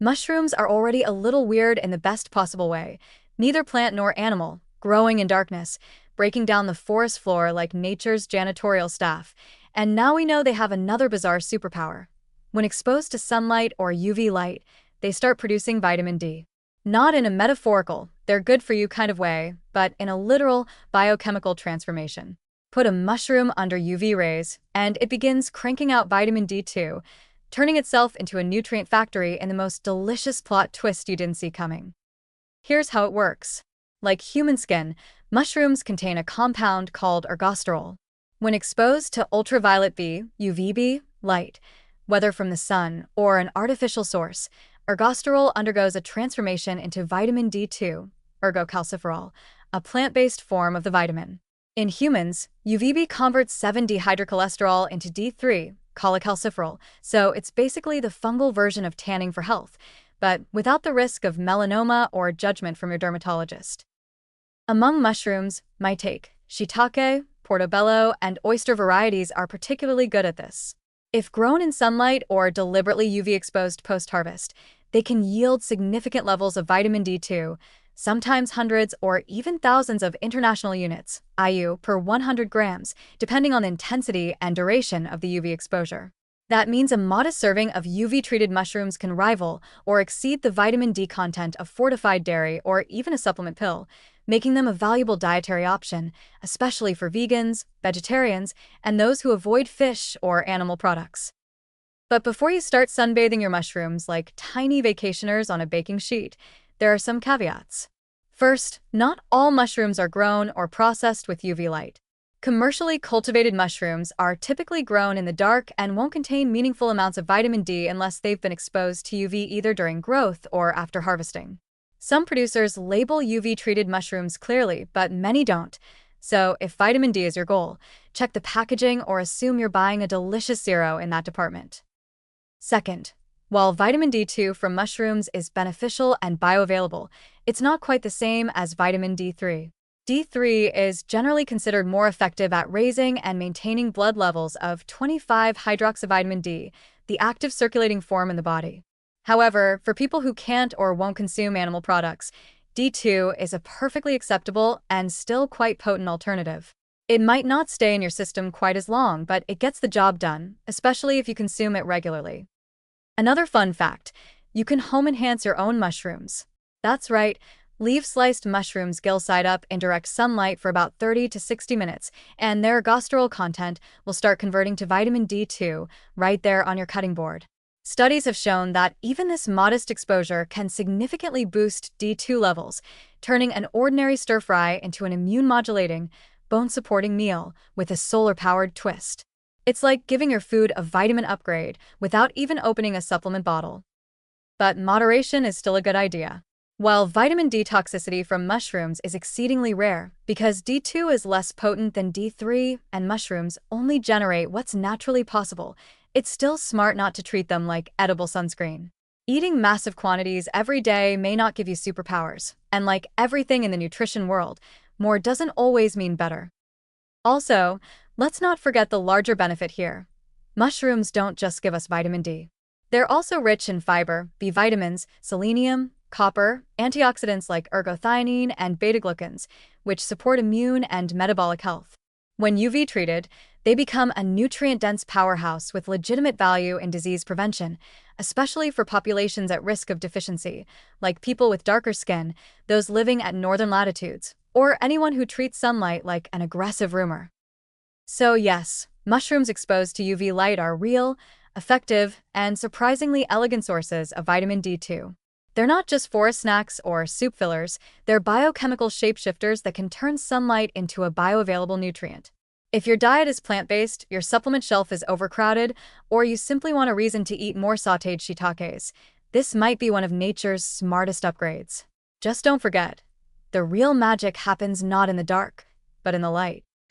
Mushrooms are already a little weird in the best possible way. Neither plant nor animal, growing in darkness, breaking down the forest floor like nature's janitorial staff. And now we know they have another bizarre superpower. When exposed to sunlight or UV light, they start producing vitamin D. Not in a metaphorical, they're good for you kind of way, but in a literal biochemical transformation. Put a mushroom under UV rays, and it begins cranking out vitamin D2, turning itself into a nutrient factory in the most delicious plot twist you didn't see coming. Here's how it works. Like human skin, mushrooms contain a compound called ergosterol. When exposed to ultraviolet B, UVB, light, whether from the sun or an artificial source, ergosterol undergoes a transformation into vitamin D2, ergocalciferol, a plant-based form of the vitamin. In humans, UVB converts 7-dehydrocholesterol into D3, cholecalciferol, so it's basically the fungal version of tanning for health, but without the risk of melanoma or judgment from your dermatologist. Among mushrooms, maitake, shiitake, portobello, and oyster varieties are particularly good at this. If grown in sunlight or deliberately UV-exposed post-harvest, they can yield significant levels of vitamin D2, sometimes hundreds or even thousands of international units, IU, per 100 grams, depending on the intensity and duration of the UV exposure. That means a modest serving of UV-treated mushrooms can rival or exceed the vitamin D content of fortified dairy or even a supplement pill, making them a valuable dietary option, especially for vegans, vegetarians, and those who avoid fish or animal products. But before you start sunbathing your mushrooms like tiny vacationers on a baking sheet, there are some caveats. First, not all mushrooms are grown or processed with UV light. Commercially cultivated mushrooms are typically grown in the dark and won't contain meaningful amounts of vitamin D unless they've been exposed to UV either during growth or after harvesting. Some producers label UV-treated mushrooms clearly, but many don't. So if vitamin D is your goal, check the packaging or assume you're buying a delicious zero in that department. Second, while vitamin D2 from mushrooms is beneficial and bioavailable, it's not quite the same as vitamin D3. D3 is generally considered more effective at raising and maintaining blood levels of 25-hydroxyvitamin D, the active circulating form in the body. However, for people who can't or won't consume animal products, D2 is a perfectly acceptable and still quite potent alternative. It might not stay in your system quite as long, but it gets the job done, especially if you consume it regularly. Another fun fact, you can home enhance your own mushrooms. That's right, leave sliced mushrooms gill side up in direct sunlight for about 30 to 60 minutes, and their ergosterol content will start converting to vitamin D2 right there on your cutting board. Studies have shown that even this modest exposure can significantly boost D2 levels, turning an ordinary stir-fry into an immune-modulating, bone-supporting meal with a solar-powered twist. It's like giving your food a vitamin upgrade without even opening a supplement bottle. But moderation is still a good idea. While vitamin D toxicity from mushrooms is exceedingly rare because D2 is less potent than D3 and mushrooms only generate what's naturally possible, it's still smart not to treat them like edible sunscreen. Eating massive quantities every day may not give you superpowers, and like everything in the nutrition world, more doesn't always mean better. Also, let's not forget the larger benefit here. Mushrooms don't just give us vitamin D. They're also rich in fiber, B vitamins, selenium, copper, antioxidants like ergothioneine and beta-glucans, which support immune and metabolic health. When UV treated, they become a nutrient-dense powerhouse with legitimate value in disease prevention, especially for populations at risk of deficiency, like people with darker skin, those living at northern latitudes, or anyone who treats sunlight like an aggressive roomer. So yes, mushrooms exposed to UV light are real, effective, and surprisingly elegant sources of vitamin D2. They're not just forest snacks or soup fillers, they're biochemical shapeshifters that can turn sunlight into a bioavailable nutrient. If your diet is plant-based, your supplement shelf is overcrowded, or you simply want a reason to eat more sautéed shiitakes, this might be one of nature's smartest upgrades. Just don't forget, the real magic happens not in the dark, but in the light.